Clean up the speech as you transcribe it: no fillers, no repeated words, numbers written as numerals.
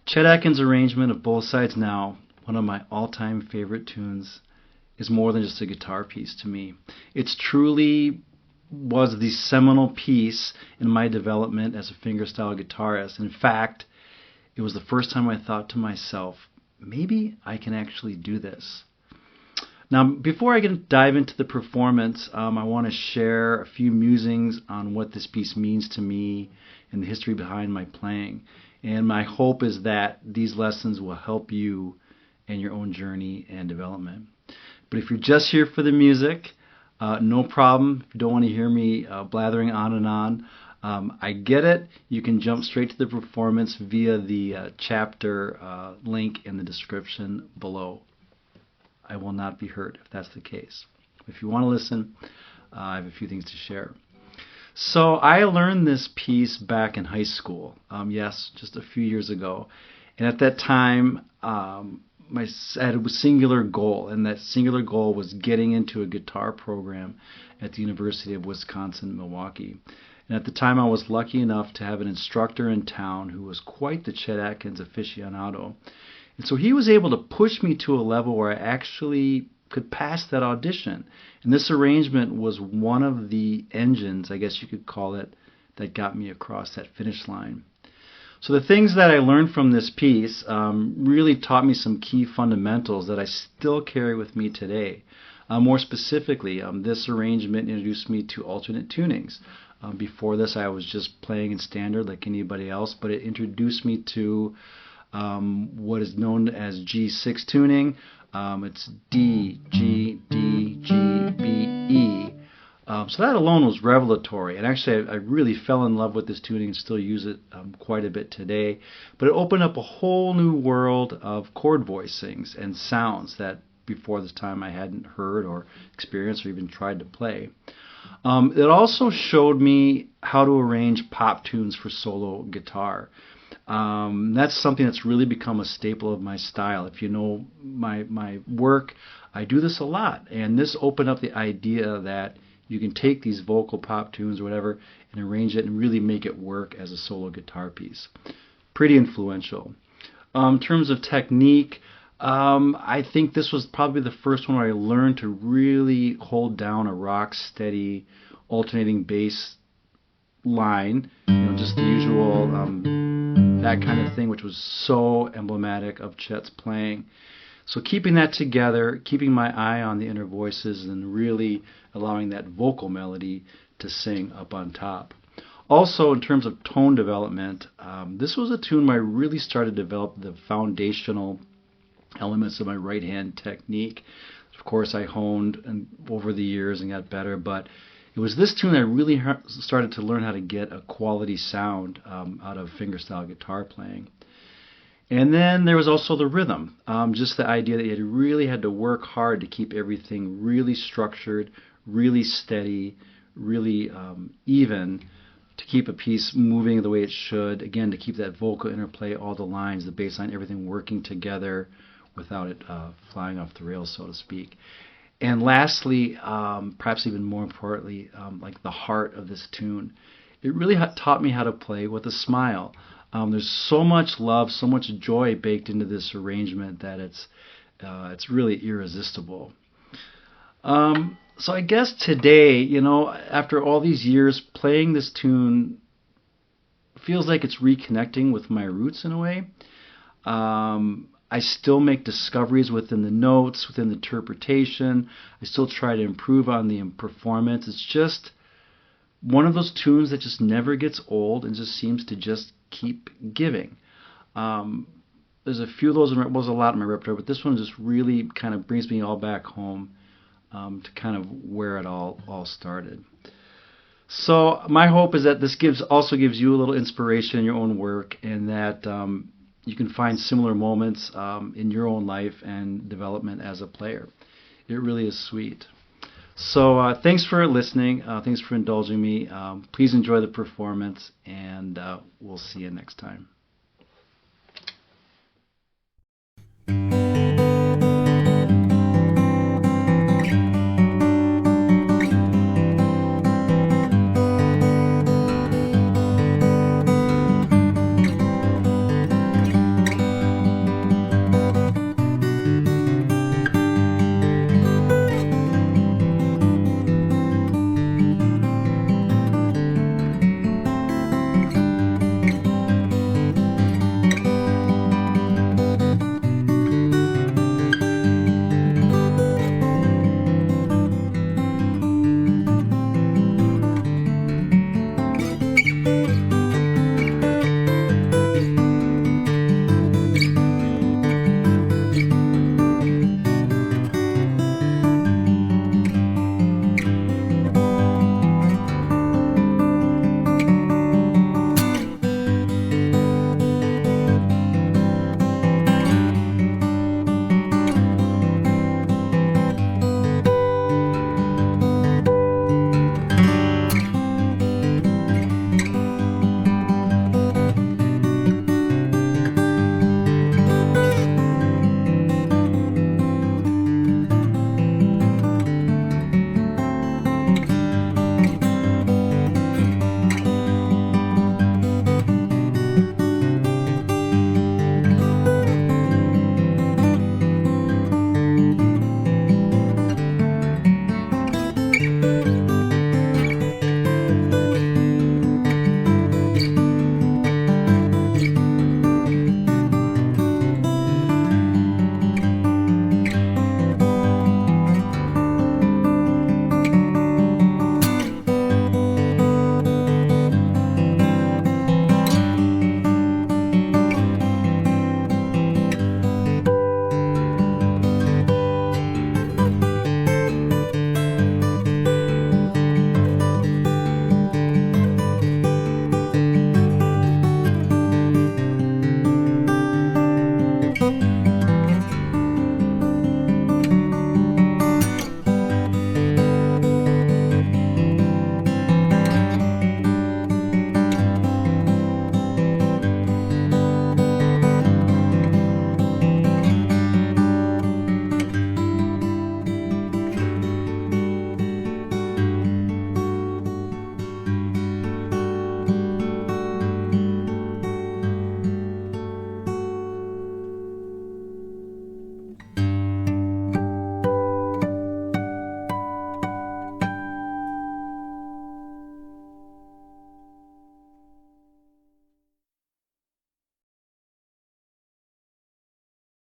Chet Atkins' arrangement of Both Sides Now, one of my all-time favorite tunes, is more than just a guitar piece to me. It's truly was the seminal piece in my development as a fingerstyle guitarist. In fact, it was the first time I thought to myself, maybe I can actually do this. Now, before I dive into the performance, I want to share a few musings on what this piece means to me and the history behind my playing. And my hope is that these lessons will help you in your own journey and development. But if you're just here for the music, no problem. If you don't want to hear me blathering on and on, I get it. You can jump straight to the performance via the chapter link in the description below. I will not be hurt if that's the case. If you want to listen, I have a few things to share. So I learned this piece back in high school. Yes, just a few years ago. And at that time, I had a singular goal, and that singular goal was getting into a guitar program at the University of Wisconsin-Milwaukee. And at the time, I was lucky enough to have an instructor in town who was quite the Chet Atkins aficionado. And so he was able to push me to a level where I actually could pass that audition. And this arrangement was one of the engines, I guess you could call it, that got me across that finish line. So the things that I learned from this piece really taught me some key fundamentals that I still carry with me today. More specifically, this arrangement introduced me to alternate tunings. Before this, I was just playing in standard like anybody else, but it introduced me to what is known as G6 tuning. It's D, G, D, G, B, E. So that alone was revelatory, and actually I really fell in love with this tuning and still use it quite a bit today. But it opened up a whole new world of chord voicings and sounds that before this time I hadn't heard or experienced or even tried to play. It also showed me how to arrange pop tunes for solo guitar. That's something that's really become a staple of my style. If you know my work, I do this a lot, and this opened up the idea that you can take these vocal pop tunes or whatever and arrange it and really make it work as a solo guitar piece. Pretty influential. In terms of technique, I think this was probably the first one where I learned to really hold down a rock steady alternating bass line, just the usual that kind of thing, which was so emblematic of Chet's playing. So keeping that together, keeping my eye on the inner voices, and really allowing that vocal melody to sing up on top. Also, in terms of tone development, this was a tune where I really started to develop the foundational elements of my right hand technique. Of course, I honed over the years and got better, but it was this tune that I really started to learn how to get a quality sound out of fingerstyle guitar playing. And then there was also the rhythm, just the idea that you really had to work hard to keep everything really structured, really steady, really even, to keep a piece moving the way it should. Again, to keep that vocal interplay, all the lines, the bass line, everything working together without it flying off the rails, so to speak. And lastly, perhaps even more importantly, like the heart of this tune, it really taught me how to play with a smile. There's so much love, so much joy baked into this arrangement that it's really irresistible. So I guess today, after all these years, playing this tune feels like it's reconnecting with my roots in a way. I still make discoveries within the notes, within the interpretation. I still try to improve on the performance. It's just one of those tunes that just never gets old and just seems to just keep giving. There's a few of those, was a lot in my repertoire, but this one just really kind of brings me all back home to kind of where it all started. So my hope is that this also gives you a little inspiration in your own work, and that you can find similar moments in your own life and development as a player. It really is sweet. So thanks for listening. Thanks for indulging me. Please enjoy the performance, and we'll see you next time.